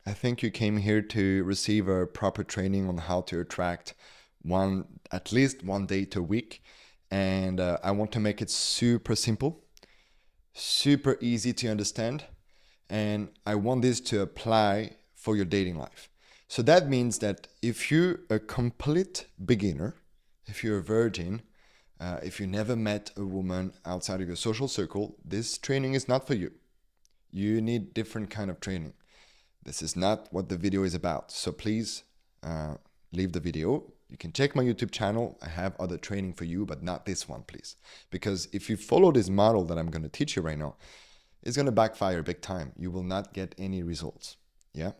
I think you came here to receive a proper training on how to attract at least one date a week. And I want to make it super simple, super easy to understand. And I want this to apply for your dating life. So that means that if you're a complete beginner, if you're a virgin, if you never met a woman outside of your social circle, this training is not for you. You need different kind of training. This is not what the video is about. So please leave the video. You can check my YouTube channel. I have other training for you, but not this one, please. Because if you follow this model that I'm going to teach you right now, it's going to backfire big time. You will not get any results. Yeah.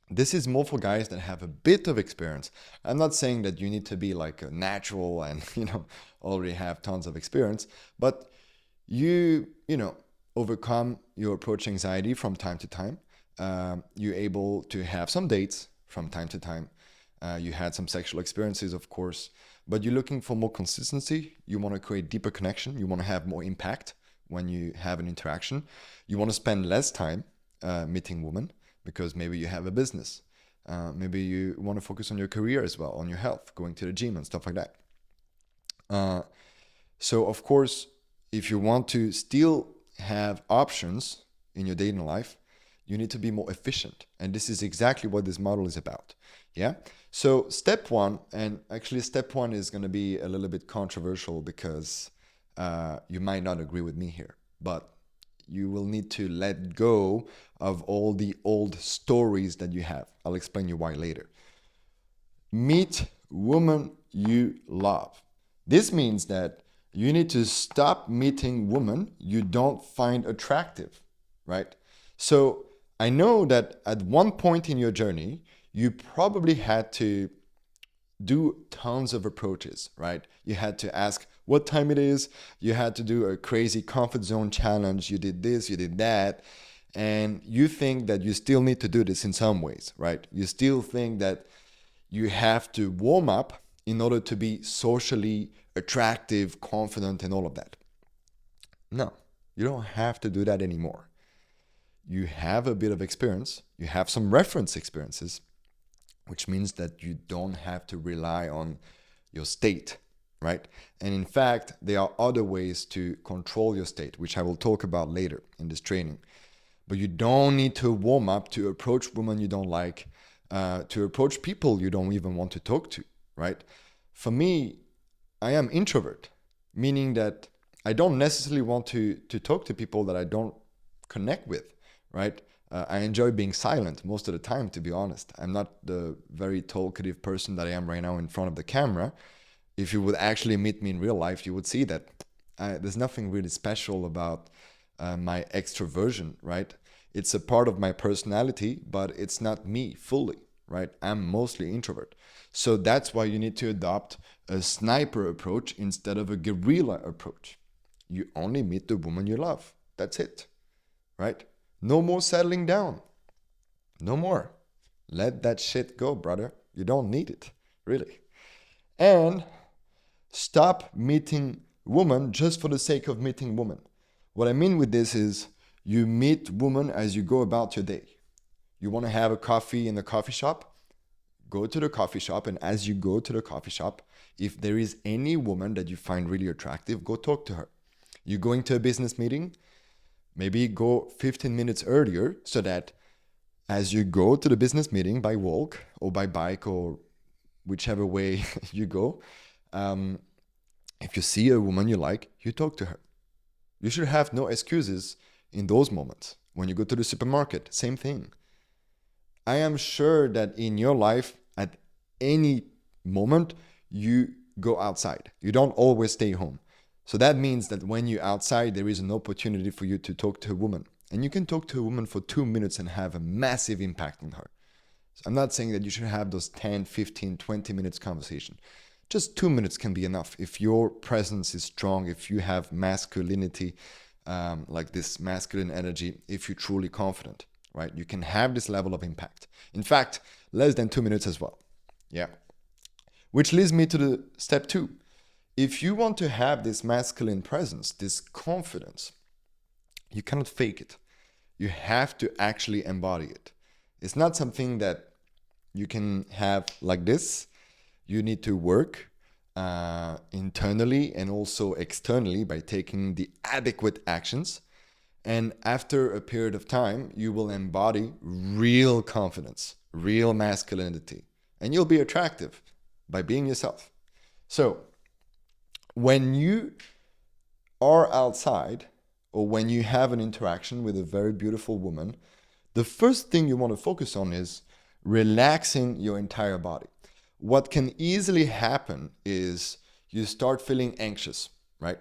This is more for guys that have a bit of experience. I'm not saying that you need to be like a natural and, already have tons of experience, but you overcome your approach anxiety from time to time. You're able to have some dates from time to time. You had some sexual experiences, of course, but you're looking for more consistency. You want to create deeper connection. You want to have more impact when you have an interaction. You want to spend less time meeting women because maybe you have a business. Maybe you want to focus on your career as well, on your health, going to the gym and stuff like that. So, of course, if you want to still have options in your dating life, you need to be more efficient. And this is exactly what this model is about. Yeah. So step one, and actually step one is going to be a little bit controversial because you might not agree with me here, but you will need to let go of all the old stories that you have. I'll explain you why later. Meet women you love. This means that you need to stop meeting women you don't find attractive, right? So I know that at one point in your journey, you probably had to do tons of approaches, right? You had to ask what time it is. You had to do a crazy comfort zone challenge. You did this, you did that. And you think that you still need to do this in some ways, right? You still think that you have to warm up in order to be socially attractive, confident, and all of that. No, you don't have to do that anymore. You have a bit of experience, you have some reference experiences, which means that you don't have to rely on your state, right? And in fact, there are other ways to control your state, which I will talk about later in this training. But you don't need to warm up to approach women you don't like, to approach people you don't even want to talk to, right? For me, I am introvert, meaning that I don't necessarily want to talk to people that I don't connect with, right? I enjoy being silent most of the time, to be honest. I'm not the very talkative person that I am right now in front of the camera. If you would actually meet me in real life, you would see that there's nothing really special about my extroversion, right? It's a part of my personality, but it's not me fully, right? I'm mostly introvert. So that's why you need to adopt a sniper approach instead of a guerrilla approach. You only meet the woman you love. That's it, right? No more settling down. No more. Let that shit go, brother. You don't need it, really. And stop meeting women just for the sake of meeting women. What I mean with this is you meet women as you go about your day. You want to have a coffee in the coffee shop? Go to the coffee shop, and as you go to the coffee shop, if there is any woman that you find really attractive, go talk to her. You're going to a business meeting? Maybe go 15 minutes earlier so that as you go to the business meeting by walk or by bike or whichever way you go, if you see a woman you like, you talk to her. You should have no excuses in those moments. When you go to the supermarket, same thing. I am sure that in your life, at any moment, you go outside. You don't always stay home. So that means that when you're outside, there is an opportunity for you to talk to a woman. And you can talk to a woman for 2 minutes and have a massive impact on her. So I'm not saying that you should have those 10, 15, 20 minutes conversation. Just 2 minutes can be enough. If your presence is strong, if you have masculinity, like this masculine energy, if you're truly confident, right? You can have this level of impact. In fact, less than 2 minutes as well. Yeah. Which leads me to the step 2. If you want to have this masculine presence, this confidence, you cannot fake it. You have to actually embody it. It's not something that you can have like this. You need to work internally and also externally by taking the adequate actions. And after a period of time, you will embody real confidence, real masculinity, and you'll be attractive by being yourself. So, when you are outside or when you have an interaction with a very beautiful woman, the first thing you want to focus on is relaxing your entire body. What can easily happen is you start feeling anxious, right?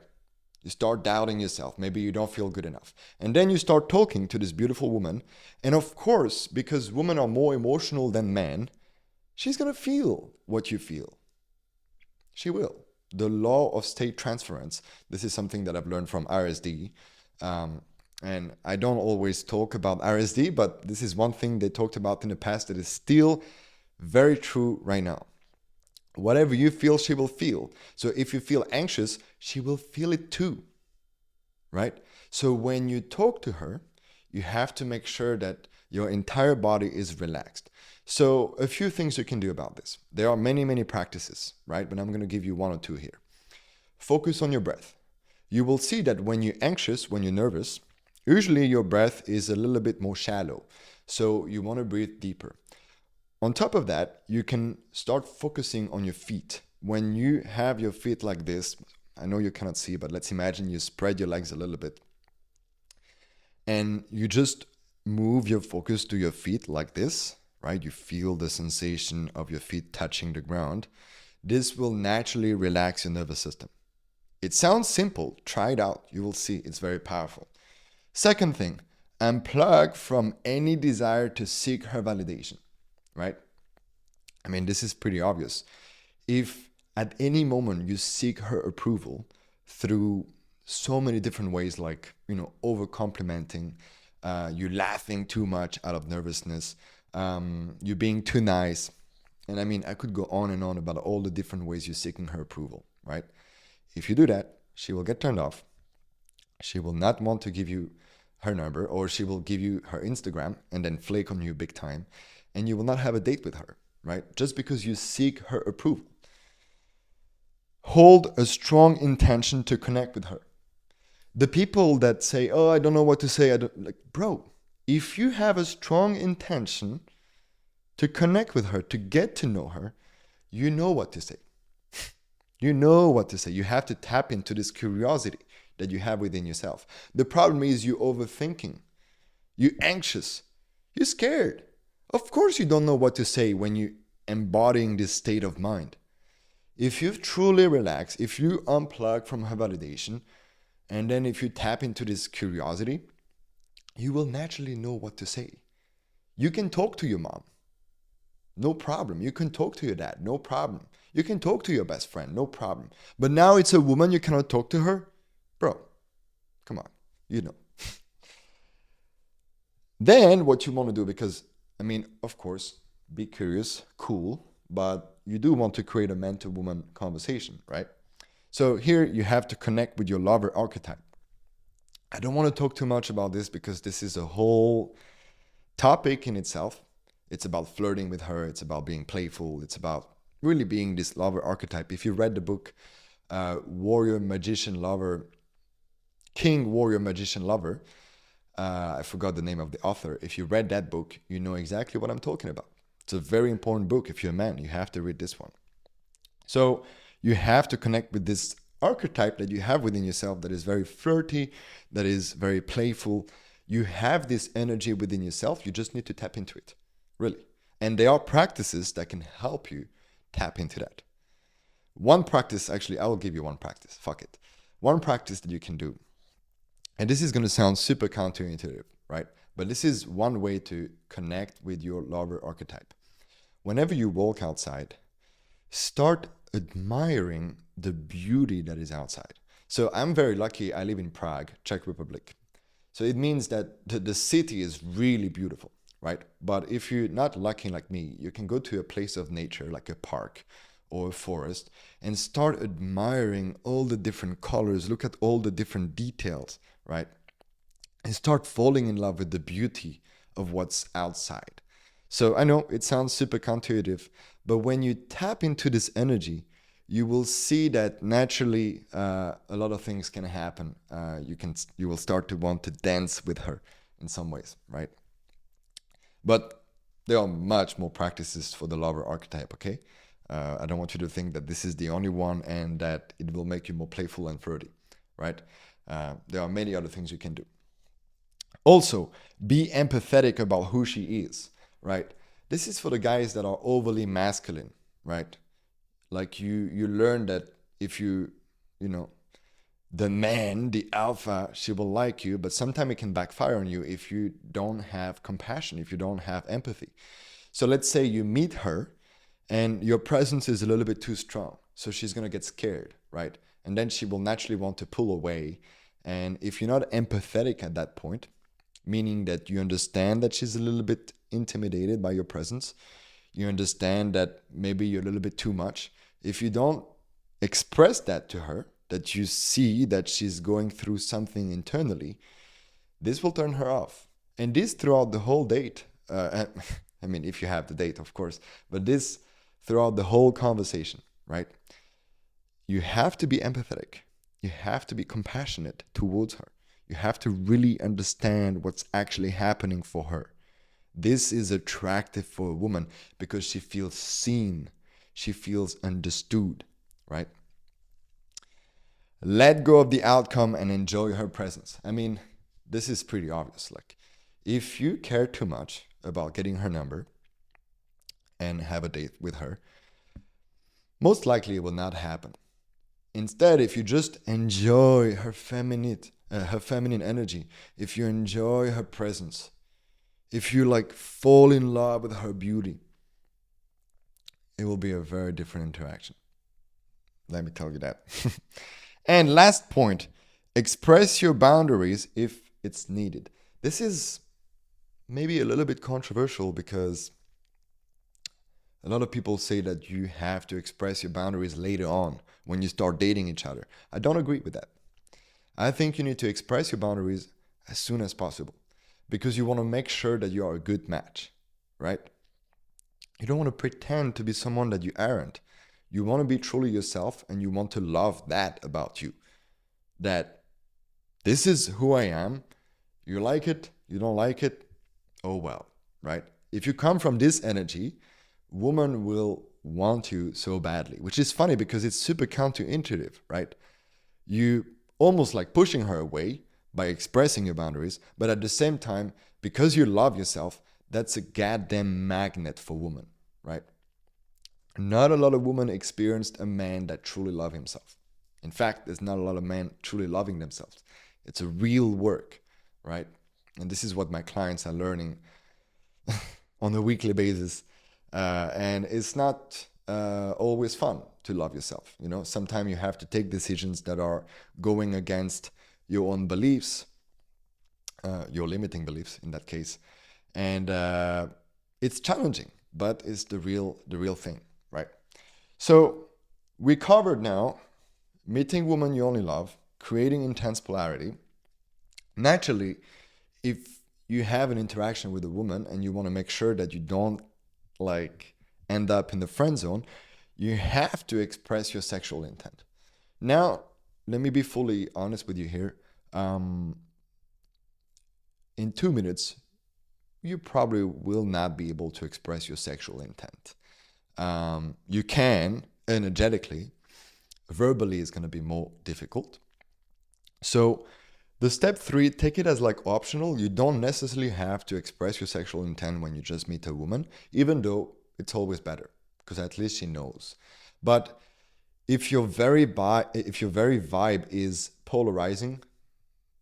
You start doubting yourself. Maybe you don't feel good enough. And then you start talking to this beautiful woman. And of course, because women are more emotional than men, she's going to feel what you feel. She will. The law of state transference. This is something that I've learned from RSD. And I don't always talk about RSD, but this is one thing they talked about in the past that is still very true right now. Whatever you feel, she will feel. So if you feel anxious, she will feel it too, right? So when you talk to her, you have to make sure that your entire body is relaxed. So a few things you can do about this. There are many, many practices, right? But I'm going to give you one or two here. Focus on your breath. You will see that when you're anxious, when you're nervous, usually your breath is a little bit more shallow. So you want to breathe deeper. On top of that, you can start focusing on your feet. When you have your feet like this, I know you cannot see, but let's imagine you spread your legs a little bit. And you just move your focus to your feet like this, right? You feel the sensation of your feet touching the ground. This will naturally relax your nervous system. It sounds simple. Try it out. You will see it's very powerful. Second thing, unplug from any desire to seek her validation, right? I mean, this is pretty obvious. If at any moment you seek her approval through so many different ways, like, over complimenting, you laughing too much out of nervousness, you being too nice. And I mean, I could go on and on about all the different ways you're seeking her approval, right? If you do that, she will get turned off. She will not want to give you her number, or she will give you her Instagram and then flake on you big time. And you will not have a date with her, right? Just because you seek her approval. Hold a strong intention to connect with her. The people that say, oh, I don't know what to say, bro, if you have a strong intention to connect with her, to get to know her, you know what to say. You know what to say. You have to tap into this curiosity that you have within yourself. The problem is you overthinking. You're anxious. You're scared. Of course you don't know what to say when you're embodying this state of mind. If you truly relax, if you unplug from her validation, and then if you tap into this curiosity, you will naturally know what to say. You can talk to your mom. No problem. You can talk to your dad. No problem. You can talk to your best friend. No problem. But now it's a woman, you cannot talk to her? Bro, come on. Then what you want to do, because, I mean, of course, be curious, cool, but you do want to create a man-to-woman conversation, right? So here you have to connect with your lover archetype. I don't want to talk too much about this because this is a whole topic in itself. It's about flirting with her. It's about being playful. It's about really being this lover archetype. If you read the book Warrior, Magician, Lover, King, Warrior, Magician, Lover, I forgot the name of the author. If you read that book, you know exactly what I'm talking about. It's a very important book. If you're a man, you have to read this one. So you have to connect with this archetype that you have within yourself that is very flirty, that is very playful. You have this energy within yourself. You just need to tap into it, really. And there are practices that can help you tap into that. One practice, actually, I will give you one practice. Fuck it. One practice that you can do. And this is going to sound super counterintuitive, right? But this is one way to connect with your lover archetype. Whenever you walk outside, start admiring the beauty that is outside. So I'm very lucky. I live in Prague, Czech Republic. So it means that the city is really beautiful, right? But if you're not lucky like me, you can go to a place of nature, like a park or a forest, and start admiring all the different colors, look at all the different details, right? And start falling in love with the beauty of what's outside. So I know it sounds super counterintuitive, but when you tap into this energy, you will see that naturally a lot of things can happen. You will start to want to dance with her in some ways, right? But there are much more practices for the lover archetype, okay? I don't want you to think that this is the only one and that it will make you more playful and flirty, right? There are many other things you can do. Also, be empathetic about who she is, right? This is for the guys that are overly masculine, right? Like you learn that if you know, the man, the alpha, she will like you, but sometimes it can backfire on you if you don't have compassion, if you don't have empathy. So let's say you meet her and your presence is a little bit too strong. So she's going to get scared, right? And then she will naturally want to pull away. And if you're not empathetic at that point, meaning that you understand that she's a little bit intimidated by your presence, you understand that maybe you're a little bit too much. If you don't express that to her, that you see that she's going through something internally, this will turn her off. And this throughout the whole date. I mean, if you have the date, of course, but this throughout the whole conversation, right? You have to be empathetic. You have to be compassionate towards her. You have to really understand what's actually happening for her. This is attractive for a woman because she feels seen. She feels understood, right? Let go of the outcome and enjoy her presence. I mean, this is pretty obvious. Like, if you care too much about getting her number and have a date with her, most likely it will not happen. Instead, if you just enjoy her feminine energy, if you enjoy her presence, if you like fall in love with her beauty, it will be a very different interaction. Let me tell you that. And last point, express your boundaries if it's needed. This is maybe a little bit controversial because a lot of people say that you have to express your boundaries later on when you start dating each other. I don't agree with that. I think you need to express your boundaries as soon as possible because you want to make sure that you are a good match, right? You don't want to pretend to be someone that you aren't. You want to be truly yourself and you want to love that about you. That this is who I am. You like it, you don't like it, oh well, right? If you come from this energy, woman will want you so badly, which is funny because it's super counterintuitive, right? You almost like pushing her away by expressing your boundaries, but at the same time, because you love yourself, that's a goddamn magnet for women, right? Not a lot of women experienced a man that truly loves himself. In fact, there's not a lot of men truly loving themselves. It's a real work, right? And this is what my clients are learning on a weekly basis. And it's not always fun to love yourself. You know, sometimes you have to take decisions that are going against your own beliefs, your limiting beliefs in that case. And it's challenging, but it's the real thing, right? So we covered now meeting women you only love, creating intense polarity. Naturally, if you have an interaction with a woman and you want to make sure that you don't like end up in the friend zone, you have to express your sexual intent. Now, let me be fully honest with you here. In 2 minutes, you probably will not be able to express your sexual intent. You can energetically, verbally is going to be more difficult. So the step 3, take it as like optional. You don't necessarily have to express your sexual intent when you just meet a woman, even though it's always better because at least she knows. But if your very vibe is polarizing,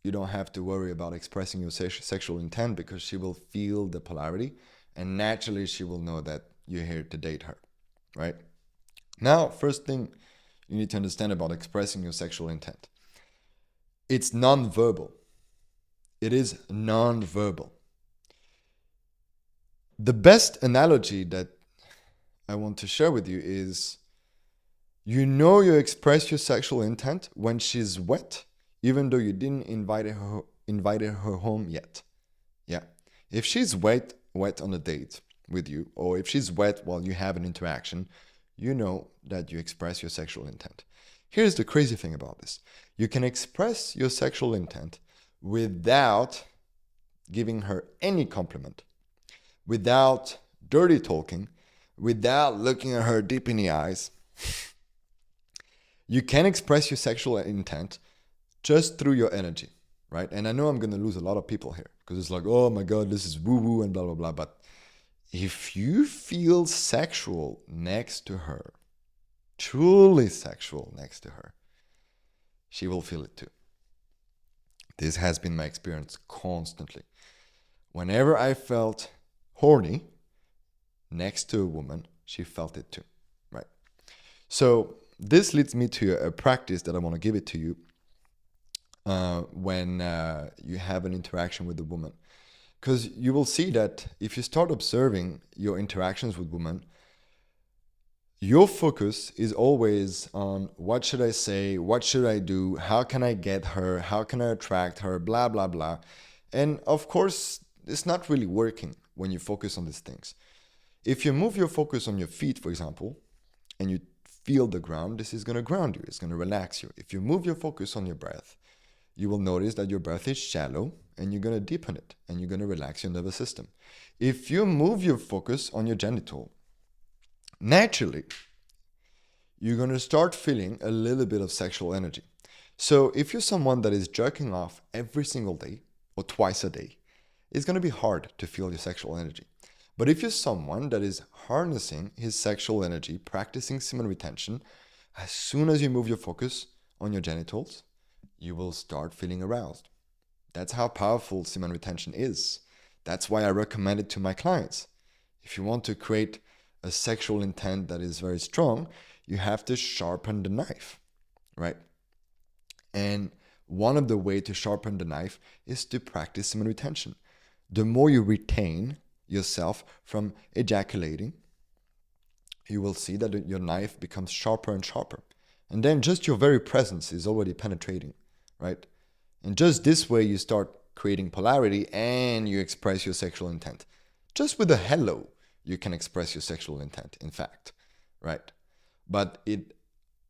you don't have to worry about expressing your sexual intent because she will feel the polarity and naturally she will know that you're here to date her, right? Now, first thing you need to understand about expressing your sexual intent. It's non-verbal. It is non-verbal. The best analogy that I want to share with you is, you know you express your sexual intent when she's wet, even though you didn't invite her home yet. Yeah. If she's wet on a date, with you, or if she's wet while you have an interaction, you know that you express your sexual intent. Here's the crazy thing about this. You can express your sexual intent without giving her any compliment, without dirty talking, without looking at her deep in the eyes. You can express your sexual intent just through your energy, right? And I know I'm going to lose a lot of people here because it's like, oh my God, this is woo-woo and blah, blah, blah. But if you feel sexual next to her, truly sexual next to her, she will feel it too. This has been my experience constantly. Whenever I felt horny next to a woman, she felt it too, right? So this leads me to a practice that I want to give it to you when you have an interaction with a woman. Because you will see that if you start observing your interactions with women, your focus is always on what should I say, what should I do, how can I get her, how can I attract her, blah, blah, blah. And of course, it's not really working when you focus on these things. If you move your focus on your feet, for example, and you feel the ground, this is going to ground you, it's going to relax you. If you move your focus on your breath, you will notice that your breath is shallow and you're going to deepen it and you're going to relax your nervous system. If you move your focus on your genital, naturally, you're going to start feeling a little bit of sexual energy. So if you're someone that is jerking off every single day or twice a day, it's going to be hard to feel your sexual energy. But if you're someone that is harnessing his sexual energy, practicing semen retention, as soon as you move your focus on your genitals, you will start feeling aroused. That's how powerful semen retention is. That's why I recommend it to my clients. If you want to create a sexual intent that is very strong, you have to sharpen the knife, right? And one of the ways to sharpen the knife is to practice semen retention. The more you retain yourself from ejaculating, you will see that your knife becomes sharper and sharper. And then just your very presence is already penetrating, right? And just this way you start creating polarity and you express your sexual intent. Just with a hello, you can express your sexual intent, in fact, right? But it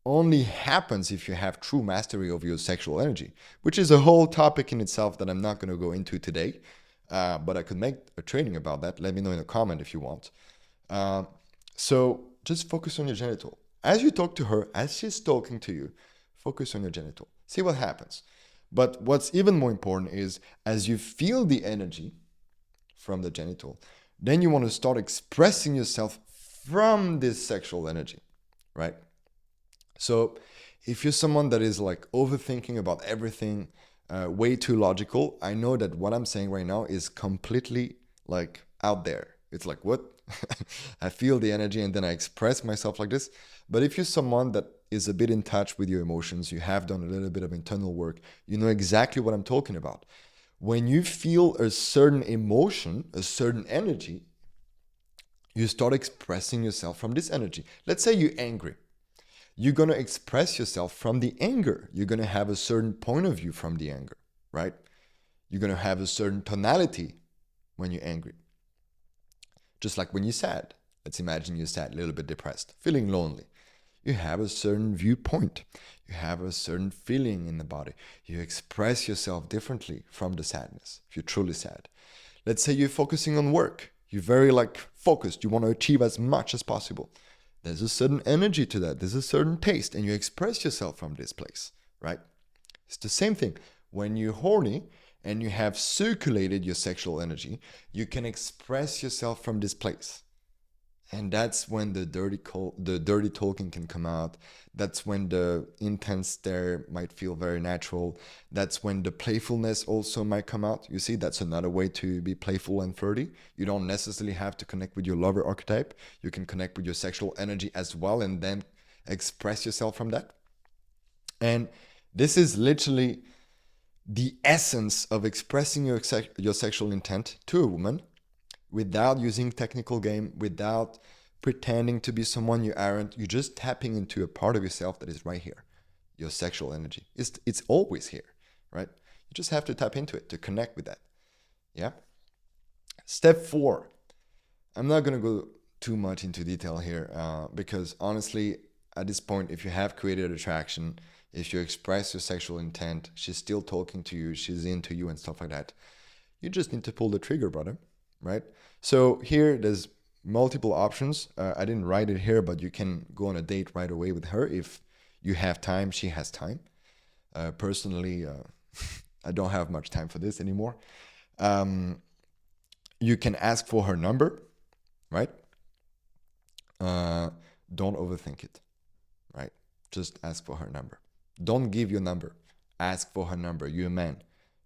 only happens if you have true mastery over your sexual energy, which is a whole topic in itself that I'm not going to go into today. But I could make a training about that. Let me know in a comment if you want. So just focus on your genital. As you talk to her, as she's talking to you, focus on your genital. See what happens. But what's even more important is as you feel the energy from the genital, then you want to start expressing yourself from this sexual energy, right? So if you're someone that is like overthinking about everything, way too logical, I know that what I'm saying right now is completely like out there. It's like, what? I feel the energy and then I express myself like this. But if you're someone that is a bit in touch with your emotions, you have done a little bit of internal work, you know exactly what I'm talking about. When you feel a certain emotion, a certain energy, you start expressing yourself from this energy. Let's say you're angry. You're going to express yourself from the anger. You're going to have a certain point of view from the anger, right? You're going to have a certain tonality when you're angry. Just like when you're sad. Let's imagine you're sad, a little bit depressed, feeling lonely. You have a certain viewpoint. You have a certain feeling in the body. You express yourself differently from the sadness, if you're truly sad. Let's say you're focusing on work. You're very focused. You want to achieve as much as possible. There's a certain energy to that. There's a certain taste, and you express yourself from this place, right? It's the same thing. When you're horny and you have circulated your sexual energy, you can express yourself from this place. And that's when the dirty talking can come out. That's when the intense stare might feel very natural. That's when the playfulness also might come out. You see, that's another way to be playful and flirty. You don't necessarily have to connect with your lover archetype. You can connect with your sexual energy as well and then express yourself from that. And this is literally the essence of expressing your sexual intent to a woman without using technical game, without pretending to be someone you aren't. You're just tapping into a part of yourself that is right here, your sexual energy. It's always here, right? You just have to tap into it to connect with that. Yeah. Step 4. I'm not going to go too much into detail here because honestly, at this point, if you have created attraction, if you express your sexual intent, she's still talking to you, she's into you and stuff like that, you just need to pull the trigger, brother, right? So here, there's multiple options. I didn't write it here, but you can go on a date right away with her if you have time, she has time. Personally, I don't have much time for this anymore. You can ask for her number, right? Don't overthink it, right? Just ask for her number. Don't give your number. Ask for her number. You're a man.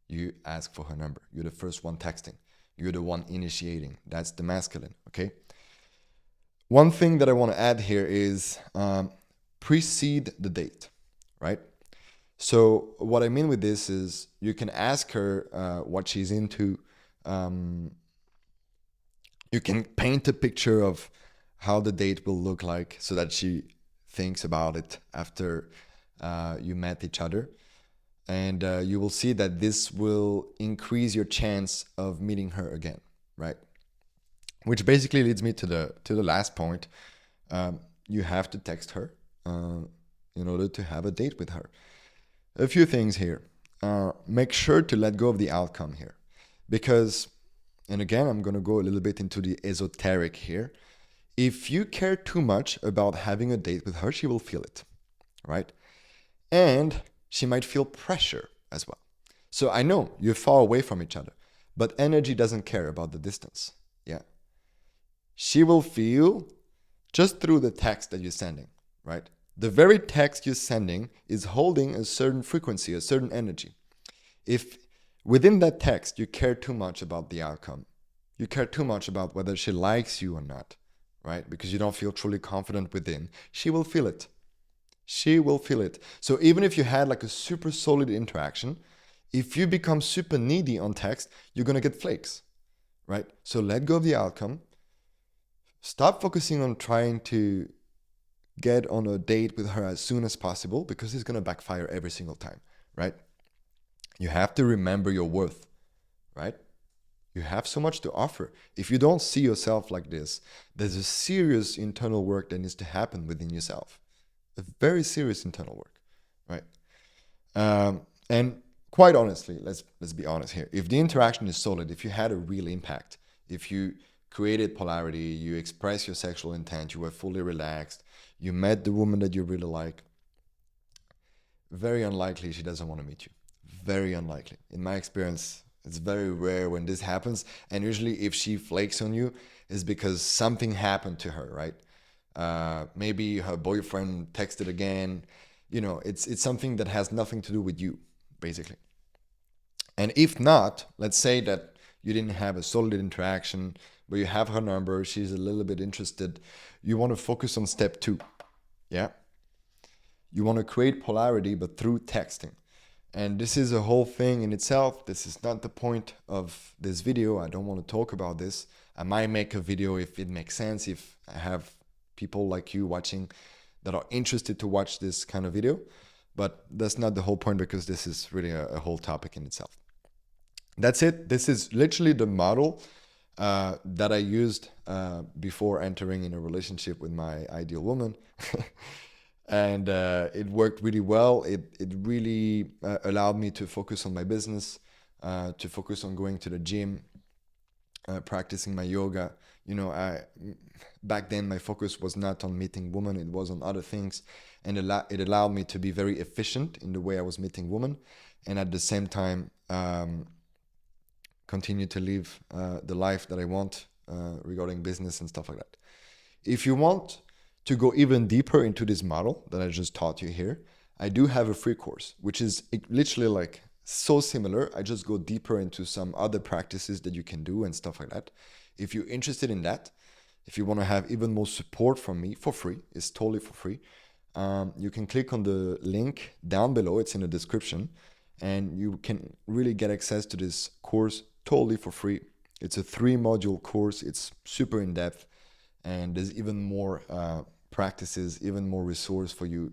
You ask for her number. You're the first one texting. You're the one initiating. That's the masculine, okay? One thing that I want to add here is precede the date, right? So what I mean with this is you can ask her what she's into. You can paint a picture of how the date will look like so that she thinks about it after you met each other. And you will see that this will increase your chance of meeting her again, right? Which basically leads me to the last point. You have to text her in order to have a date with her. A few things here. Make sure to let go of the outcome here. Because, and again, I'm going to go a little bit into the esoteric here. If you care too much about having a date with her, she will feel it, right? And she might feel pressure as well. So I know you're far away from each other, but energy doesn't care about the distance. Yeah. She will feel just through the text that you're sending, right? The very text you're sending is holding a certain frequency, a certain energy. If within that text you care too much about the outcome, you care too much about whether she likes you or not, right? Because you don't feel truly confident within, she will feel it. She will feel it. So even if you had like a super solid interaction, if you become super needy on text, you're going to get flakes, right? So let go of the outcome. Stop focusing on trying to get on a date with her as soon as possible because it's going to backfire every single time, right? You have to remember your worth, right? You have so much to offer. If you don't see yourself like this, there's a serious internal work that needs to happen within yourself. A very serious internal work, right? And quite honestly, let's be honest here. If the interaction is solid, if you had a real impact, if you created polarity, you express your sexual intent, you were fully relaxed, you met the woman that you really like, very unlikely she doesn't want to meet you. Very unlikely. In my experience, it's very rare when this happens. And usually if she flakes on you, it's because something happened to her, right? Maybe her boyfriend texted again. You know, it's something that has nothing to do with you, basically. And if not, let's say that you didn't have a solid interaction, but you have her number, she's a little bit interested. You want to focus on step 2. Yeah. You want to create polarity, but through texting. And this is a whole thing in itself. This is not the point of this video. I don't want to talk about this. I might make a video if it makes sense, if I have people like you watching that are interested to watch this kind of video. But that's not the whole point because this is really a whole topic in itself. That's it. This is literally the model that I used before entering in a relationship with my ideal woman. And it worked really well. It really allowed me to focus on my business, to focus on going to the gym, practicing my yoga. You know, back then my focus was not on meeting women, it was on other things. And it allowed me to be very efficient in the way I was meeting women. And at the same time, continue to live the life that I want regarding business and stuff like that. If you want to go even deeper into this model that I just taught you here, I do have a free course, which is literally like so similar. I just go deeper into some other practices that you can do and stuff like that. If you're interested in that, if you want to have even more support from me for free, it's totally for free. You can click on the link down below. It's in the description, and you can really get access to this course totally for free. It's a 3-module course. It's super in depth, and there's even more practices, even more resource for you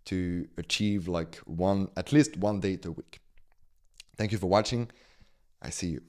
to achieve like at least one date a week. Thank you for watching. I see you.